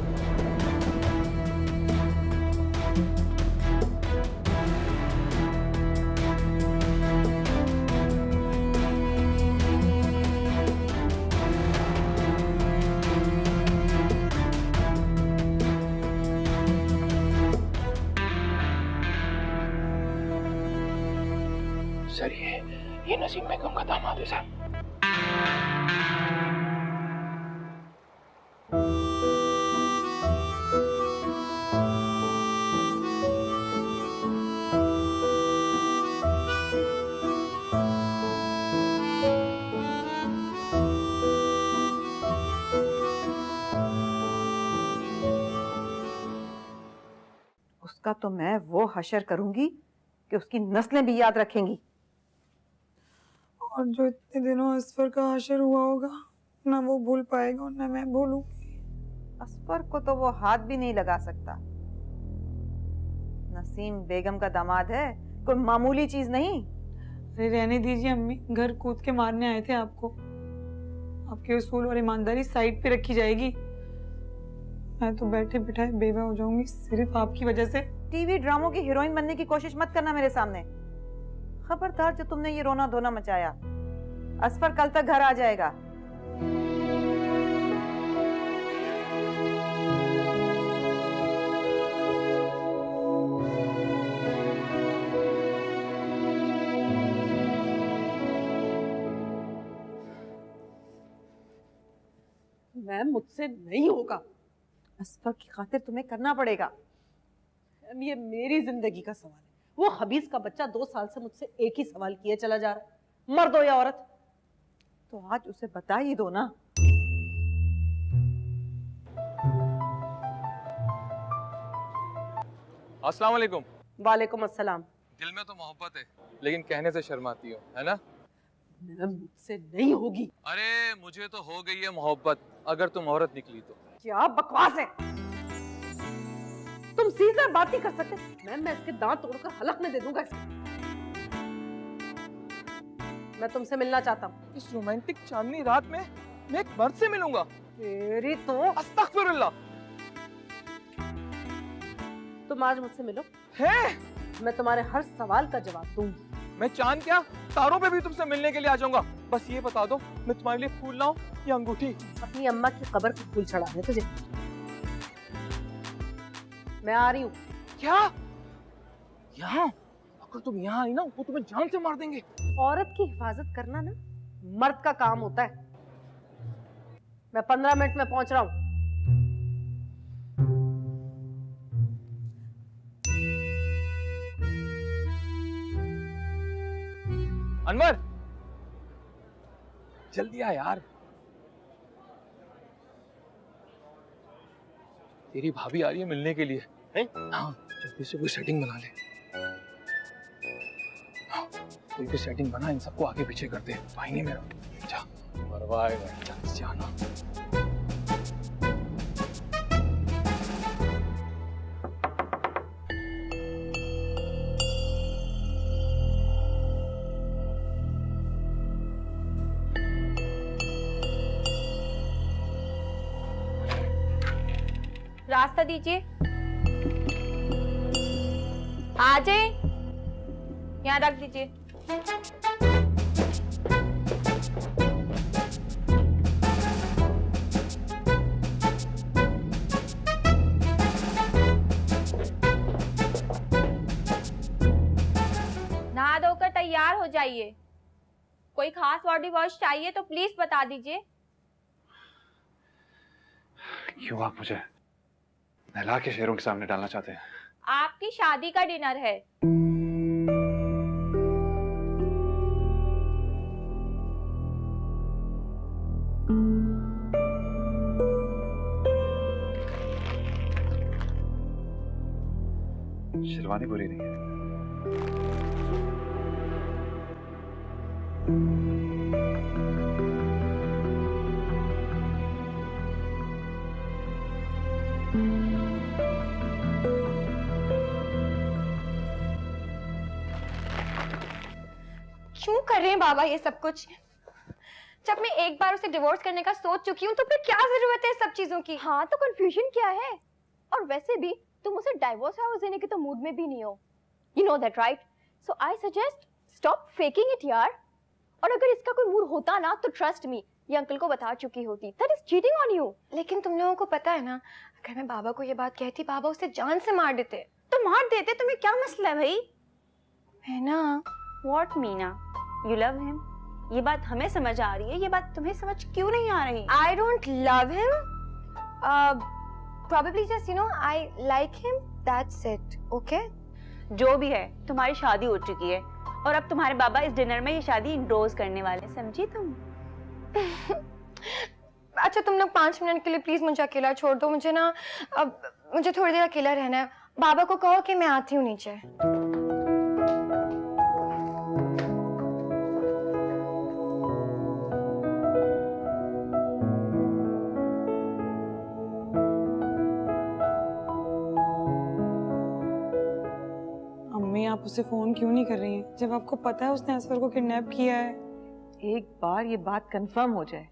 सर ये नसीब बेगम का दामाद है सर। उसका तो मैं वो हशर करूंगी कि उसकी नस्लें भी याद रखेंगी। और जो इतने दिनों असफर का हशर हुआ होगा, ना वो भूल पाएगा ना मैं भूलूंगी। असफर को तो वो हाथ भी नहीं लगा सकता। नसीम बेगम का दामाद है, कोई मामूली चीज नहीं। अरे रहने दीजिए अम्मी, घर कूद के मारने आए थे आपको। आपके उसूल और ईमानदारी साइड पे रखी जाएगी। मैं तो बैठे बिठाए बेवा हो जाऊंगी सिर्फ आपकी वजह से। टीवी ड्रामों की हीरोइन बनने की कोशिश मत करना मेरे सामने। खबरदार जो तुमने ये रोना धोना मचाया। असफर कल तक घर आ जाएगा। मैम मुझसे नहीं होगा। असफर की खातिर तुम्हें करना पड़ेगा। मैम ये मेरी जिंदगी का सवाल है। वो हबीज का बच्चा 2 साल से मुझसे एक ही सवाल किए चला जा रहा है, मर्द हो या औरत। तो आज उसे बता ही दो ना। अस्सलाम वालेकुम। वालेकुम अस्सलाम। दिल में तो मोहब्बत है, लेकिन कहने से शर्माती हो, है ना? मैम मुझसे नहीं होगी। अरे मुझे तो हो गई है मोहब्बत, अगर तुम औरत निकली तो। क्या बकवास है, तुम सीधे बात नहीं कर सकते। मैम मैं इसके दांत तोड़कर हलक में दे दूंगा इसको। मैं तुमसे मिलना चाहता हूँ। इस रोमांटिक चांदनी रात में मैं एक मर्द से मिलूंगा? तेरी तो अस्तगफिरुल्लाह। तुम आज मुझसे मिलो, है मैं तुम्हारे हर सवाल का जवाब दूंगी। मैं चांद क्या तारों पे भी तुमसे मिलने के लिए आ जाऊंगा। बस ये बता दो, मैं तुम्हारे लिए फूल लाऊं या अंगूठी? अपनी अम्मा की कब्र पे फूल चढ़ाने तुझे। मैं आ रही हूँ। क्या यहाँ? अगर तुम यहाँ आई ना वो तुम्हें जान से मार देंगे। औरत की हिफाजत करना ना मर्द का काम होता है। मैं 15 मिनट में पहुंच रहा हूँ। अनवर जल्दी आ यार, तेरी भाभी आ रही है मिलने के लिए। हैं? हाँ, जल्दी से कोई सेटिंग बना ले। हाँ, कोई भी सेटिंग बना, इन सबको आगे पीछे कर दे। भाई नहीं मेरा, जा मरवा आएगा, जल्दी से आना। रास्ता दीजिए, आ जाए, यहाँ रख दीजिए। नहा धोकर तैयार हो जाइए। कोई खास बॉडी वॉश चाहिए तो प्लीज बता दीजिए। क्यों आप मुझे नहला के शेरों के सामने डालना चाहते हैं? आपकी शादी का डिनर है। शेरवानी बुरी नहीं है। क्यों कर रहे हैं बाबा ये सब कुछ? जब मैं एक बार उसे डिवोर्स करने का सोच चुकी हूँ तो फिर क्या जरूरत है सब चीजों की? हाँ तो कंफ्यूजन क्या है? और वैसे भी तुम उसे डाइवोर्स हाउस देने के तो मूड में भी नहीं हो। You know that right? So I suggest stop faking it यार। और अगर इसका कोई मूड होता ना तो ट्रस्ट मी, ये अंकल को बता चुकी होती। That is cheating on you. लेकिन तुम लोगों को पता है ना, अगर मैं बाबा को ये बात कहती, बाबा उसे जान से मार देते। तो मार देते, तुम्हें क्या मसला है भाई? है ना? What Meena? You love him? ये बात हमें समझ आ रही है, ये बात तुम्हें समझ क्यों नहीं आ रही? I don't love him. Probably just I like him. That's it. Okay? जो भी है, तुम्हारी शादी हो चुकी है और अब तुम्हारे बाबा इस डिनर में ये शादी इंडोर्स करने वाले, समझी तुम? अच्छा तुम लोग 5 मिनट के लिए प्लीज मुझे अकेला छोड़ दो। मुझे ना अब मुझे थोड़ी देर अकेला रहना है। बाबा को कहो कि मैं आती हूँ नीचे। अम्मी आप उसे फोन क्यों नहीं कर रही हैं जब आपको पता है उसने असफर को किडनैप किया है? एक बार ये बात कंफर्म हो जाए,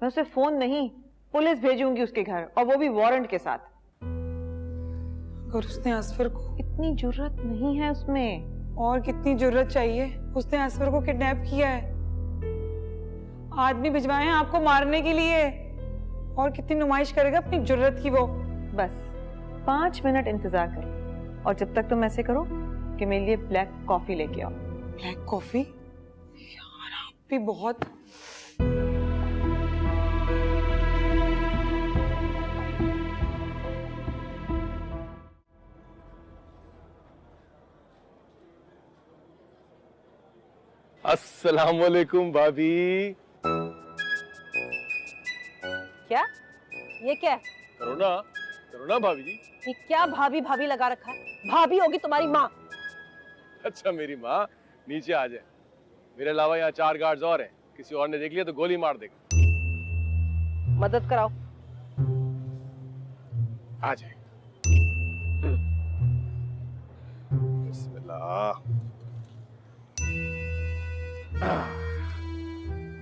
मैं उसे फोन नहीं पुलिस भेजूंगी उसके घर, और वो भी वारंट के साथ। और उसने असफर को, इतनी जुर्रत नहीं है उसमें। और कितनी जुर्रत चाहिए? उसने असफर को किडनैप किया है, आदमी भिजवाए हैं आपको मारने के लिए, और कितनी नुमाइश करेगा अपनी जुर्रत की वो। बस 5 मिनट इंतजार करो, और जब तक तुम ऐसे करो कि मेरे लिए ब्लैक कॉफी लेके आओ। Black coffee? यार आप भी बहुत। अस्सलाम वालेकुम भाभी। क्या? ये क्या है? करो ना भाभी जी। ये क्या भाभी भाभी लगा रखा है? भाभी होगी तुम्हारी माँ। अच्छा मेरी माँ, नीचे आ जाए। मेरे अलावा यहाँ 4 गार्ड्स और हैं, किसी और ने देख लिया तो गोली मार देगा। मदद कराओ। आ जाए। बिस्मिल्लाह।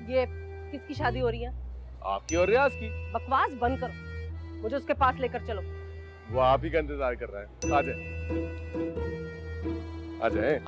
ये किसकी शादी हो रही है? आपकी और रियाज की। बकवास बंद करो, मुझे उसके पास लेकर चलो। वो आप ही का इंतजार कर रहा है। आ जाए, आ जाए।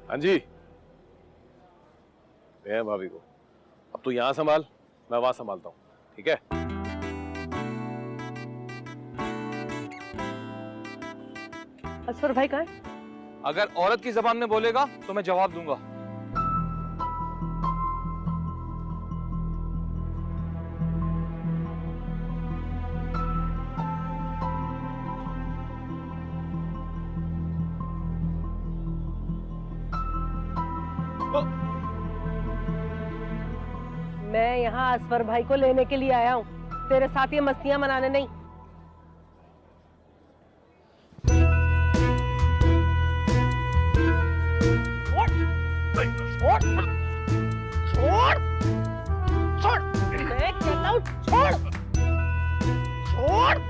हाँ जी, मैं भाभी को अब तू यहाँ संभाल, मैं वहां संभालता हूँ, ठीक है? असफर भाई कहाँ है? अगर औरत की जबान में बोलेगा तो मैं जवाब दूंगा। मैं यहाँ असफर भाई को लेने के लिए आया हूँ, तेरे साथ ये मस्तियां मनाने नहीं। छोड़ छोड़ छोड़, मैं कहता हूँ छोड़ छोड़।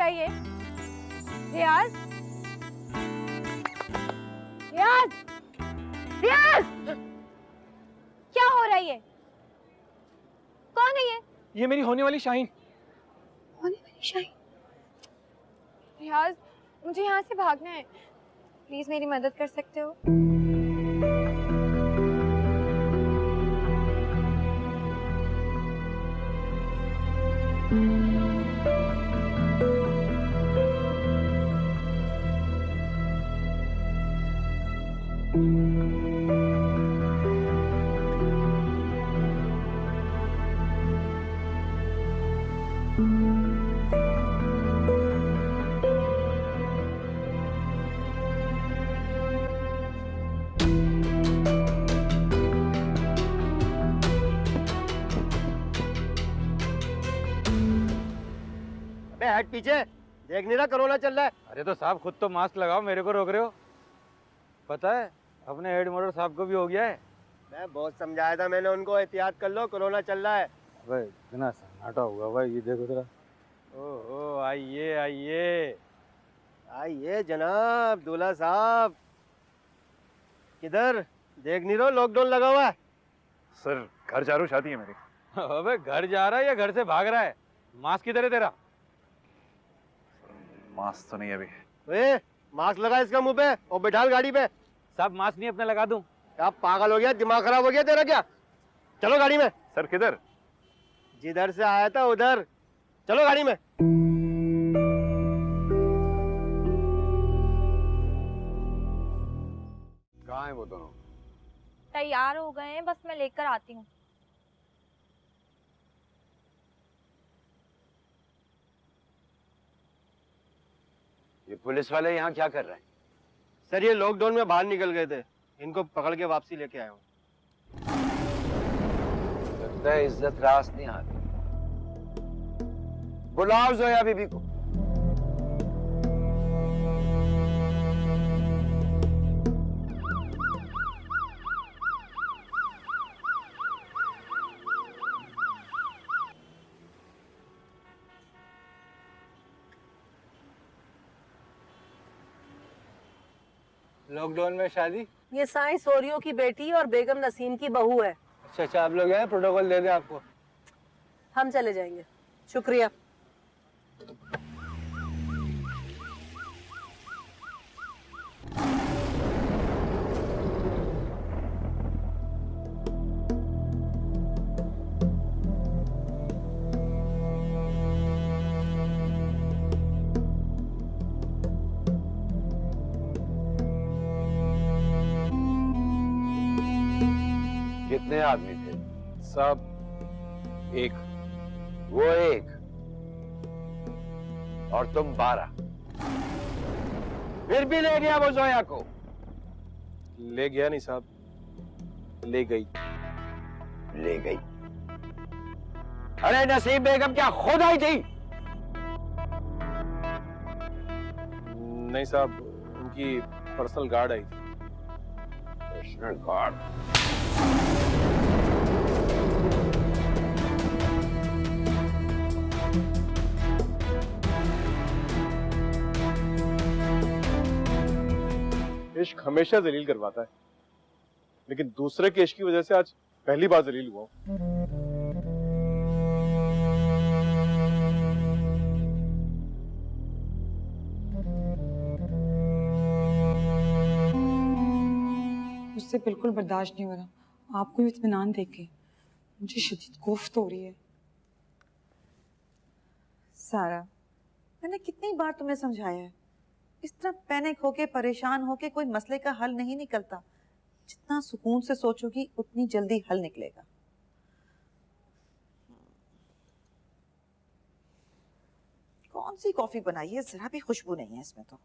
ये रियाज, रियाज, रियाज, क्या हो रहा है ये? कौन है ये? ये मेरी होने वाली शाहीन। होने वाली शाहीन? रियाज, मुझे यहाँ से भागना है, प्लीज मेरी मदद कर सकते हो? हट पीछे, देख नहीं रहा कोरोना चल रहा है। अरे तो साहब खुद तो मास्क लगाओ, मेरे को रोक रहे हो? पता है अपने हेड मोटर साहब को भी हो गया है। मैं बहुत समझाया था मैंने उनको, एहतियात कर लो कोरोना चल रहा है। भाई इतना सन्नाटा होगा भाई, ये देखो जरा। ओहो, आइए आइए आइए जनाब दूल्हा साहब। किधर देख नहीं रहो लॉकडाउन लगा हुआ है? सर घर जा रहा हूँ, शादी है मेरी। अबे घर जा रहा है या घर से भाग रहा है? मास्क किधर है तेरा? मास्क तो नहीं अभी। ए, मास्क लगा इसका मुंह पे और बैठाल गाड़ी पे। सब मास्क नहीं अपने लगा दूं? क्या पागल हो गया, दिमाग खराब हो गया तेरा क्या? चलो गाड़ी में। सर किधर? जिधर से आया था उधर चलो गाड़ी में। वो दोनों? तैयार हो गए हैं, बस मैं लेकर आती हूँ। ये पुलिस वाले यहाँ क्या कर रहे हैं? सर ये लॉकडाउन में बाहर निकल गए थे, इनको पकड़ के वापसी लेके आया हूँ। लगता है इज्जत रास नहीं आती। बुलाओ जोया बीबी को। लॉकडाउन में शादी? ये साईं सोरियो की बेटी और बेगम नसीम की बहू है। अच्छा, आप लोग हैं, प्रोटोकॉल दे दे आपको। हम चले जाएंगे, शुक्रिया। कितने आदमी थे? सब एक। वो एक और तुम 12। फिर भी ले गया वो जोया को? ले गया नहीं साहब, ले गई। ले गई? अरे नसीब बेगम क्या खुद आई थी? नहीं साहब, उनकी पर्सनल गार्ड आई थी। Personal guard? इश्क हमेशा जलील करवाता है, लेकिन दूसरे के इश्क की वजह से आज पहली बार जलील हुआ हूं। मुझसे बिल्कुल बर्दाश्त नहीं हो रहा। आपको इत्मीनान देख के मुझे शदीद कोफ्त हो रही है। सारा, मैंने कितनी बार तुम्हें समझाया है, इस तरह पैनिक होके परेशान होके कोई मसले का हल नहीं निकलता। जितना सुकून से सोचोगी उतनी जल्दी हल निकलेगा। कौन सी कॉफी बनाई है, जरा भी खुशबू नहीं है इसमें तो।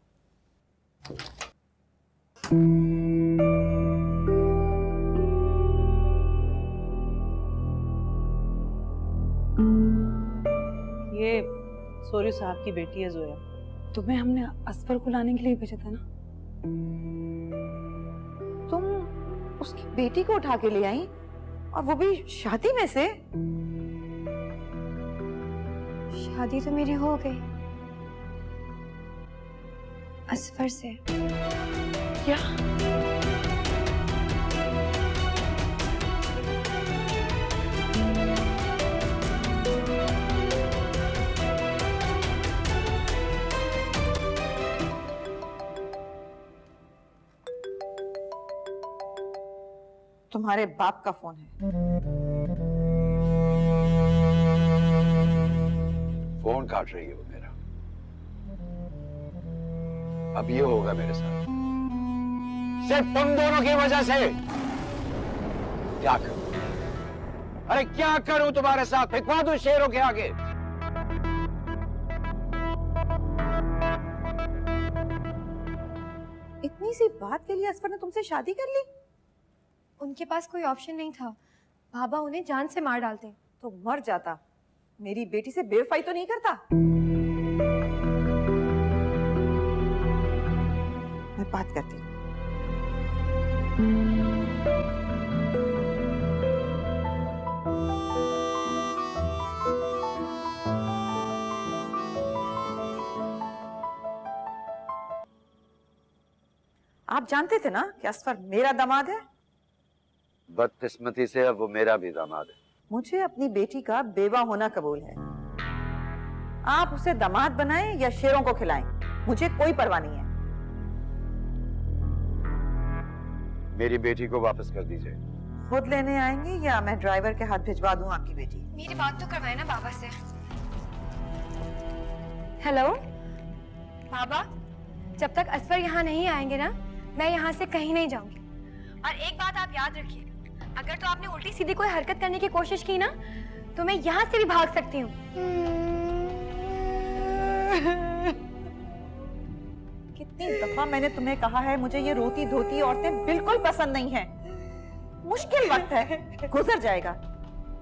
ये सोरी साहब की बेटी है जोया। तुम्हें हमने असफर को लाने के लिए भेजा था ना? तुम उसकी बेटी को उठा के ले आई, और वो भी शादी में से? शादी तो मेरी हो गई असफर से। क्या? तुम्हारे बाप का फोन है। फोन काट रही है वो मेरा। अब ये होगा मेरे साथ सिर्फ तुम दोनों की वजह से। क्या करूं? अरे क्या करूं तुम्हारे साथ? फेंकवा दूं शेरों के आगे? इतनी सी बात के लिए असफर ने तुमसे शादी कर ली? उनके पास कोई ऑप्शन नहीं था। बाबा उन्हें जान से मार डालते। तो मर जाता, मेरी बेटी से बेवफाई तो नहीं करता। मैं बात करती हूँ। आप जानते थे ना कि असफर मेरा दामाद है? बदकिस्मती से अब वो मेरा भी दामाद है। मुझे अपनी बेटी का बेवा होना कबूल है। आप उसे दामाद बनाएं या शेरों को खिलाएं, मुझे कोई परवाह नहीं है। मेरी बेटी को वापस कर दीजिए। खुद लेने आएंगे या मैं ड्राइवर के हाथ भिजवा दूं आपकी बेटी? मेरी बात तो करवाए ना बाबा से। हेलो बाबा, जब तक असफर यहाँ नहीं आएंगे ना, मैं यहाँ से कहीं नहीं जाऊंगी। और एक बात आप याद रखिए, अगर तो आपने उल्टी सीधी कोई हरकत करने की कोशिश की ना, तो मैं यहाँ से भी भाग सकती हूँ। कितनी दफा मैंने तुम्हें कहा है, मुझे ये रोती धोती औरतें बिल्कुल पसंद नहीं है। मुश्किल वक्त है, गुजर जाएगा।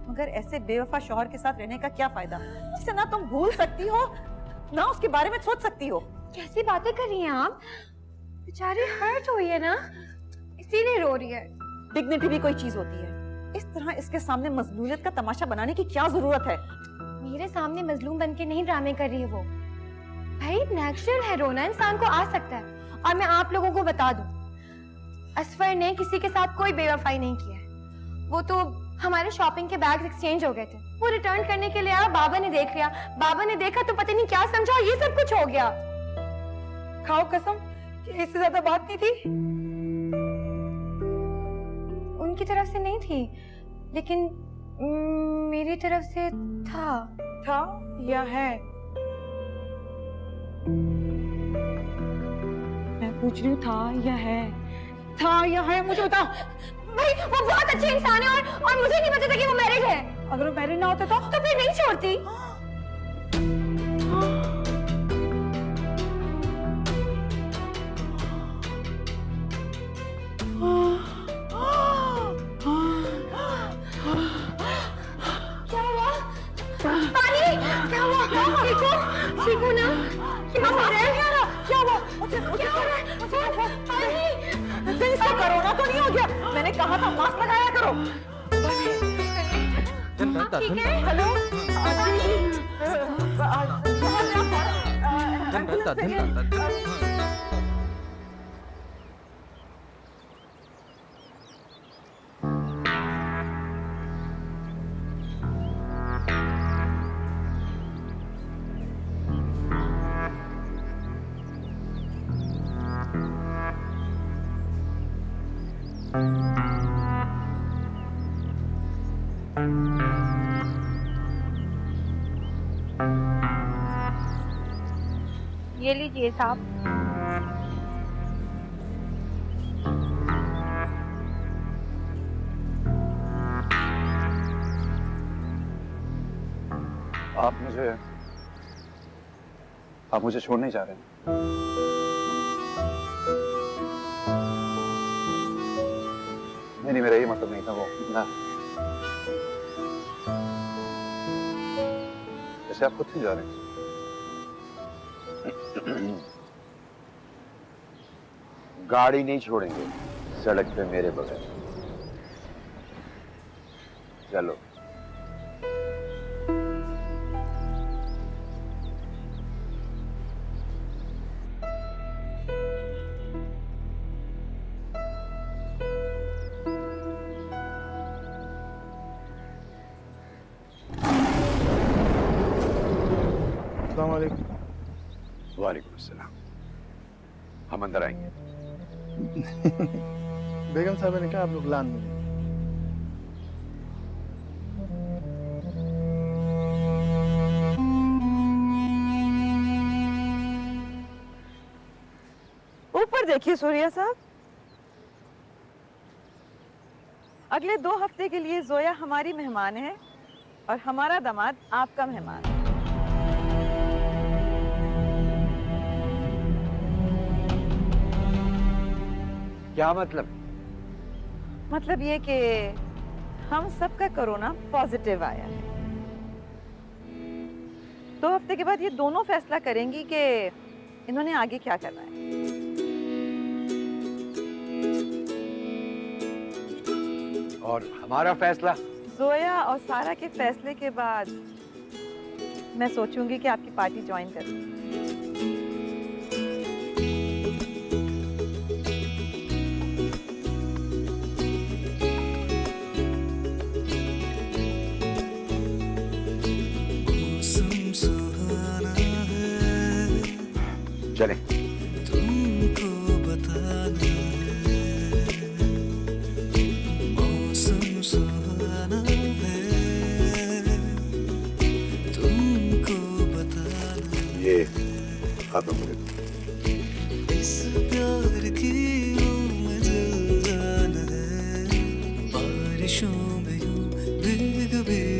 मगर ऐसे बेवफा शौहर के साथ रहने का क्या फायदा, जिसे ना तुम भूल सकती हो ना उसके बारे में सोच सकती हो। कैसी बातें कर रही हैं आप? बेचारी हर्ट हुई है ना, इसीलिए रो रही है। डिग्निटी भी कोई चीज होती है। इस तरह इसके सामने मजलूमियत का तमाशा बनाने की क्या जरूरत है? मेरे सामने मजलूम बनके नहीं ड्रामे कर रही है वो। भाई नेचुरल है, रोना इंसान को आ सकता है। और मैं आप लोगों को बता दूं, असफर ने किसी के साथ कोई बेवफाई नहीं की है। वो तो हमारे शॉपिंग के बैग्स एक्सचेंज हो गए थे, वो रिटर्न करने के लिए आया, बाबा ने देख लिया, बाबा ने देखा तो पता नहीं क्या समझा और ये सब कुछ हो गया। खाओ कसम कि इससे ज्यादा बात नहीं थी। उनकी तरफ से नहीं थी, लेकिन मेरी तरफ से था या है? मैं पूछ रही हूँ, था या है? था या है, मुझे बताओ। भाई वो बहुत अच्छे इंसान है और मुझे नहीं पता था कि वो मैरिड है। अगर वो मैरिड ना होता तो फिर नहीं छोड़ती। क्या हुआ? पानी? क्या हुआ? ठीक हो ना? क्या हो रहा है? क्या हुआ? क्या हो रहा है? पानी? इसका कोरोना तो नहीं हो गया? मैंने कहा था मास्क लगाया करो। ठीक है? हेलो ये लीजिए साहब। आप मुझे छोड़ नहीं जा रहे हैं? नहीं, मेरा ये मतलब नहीं था। वो ना, जैसे आप खुद से जा रहे हैं। गाड़ी नहीं छोड़ेंगे सड़क पे मेरे बगैर। चलो। अस्सलाम वालेकुम। वालेकुम अस्सलाम। हम अंदर आएंगे। बेगम साहब ने कहा आप लोग लान में। ऊपर देखिए सूर्या साहब, अगले 2 हफ्ते के लिए जोया हमारी मेहमान है और हमारा दामाद आपका मेहमान है। क्या मतलब? मतलब ये कि हम सबका कोरोना पॉजिटिव आया है। 2 हफ्ते के बाद ये दोनों फैसला करेंगी कि इन्होंने आगे क्या करना है। और हमारा फैसला? जोया और सारा के फैसले के बाद मैं सोचूंगी कि आपकी पार्टी ज्वाइन करूं। चले। तुमको बताना है, मौसम सुहाना है, तुमको बताना ये आप लोग इस प्यार की उम्र जाना है। ख्वाहिशों में यूं भीग भीग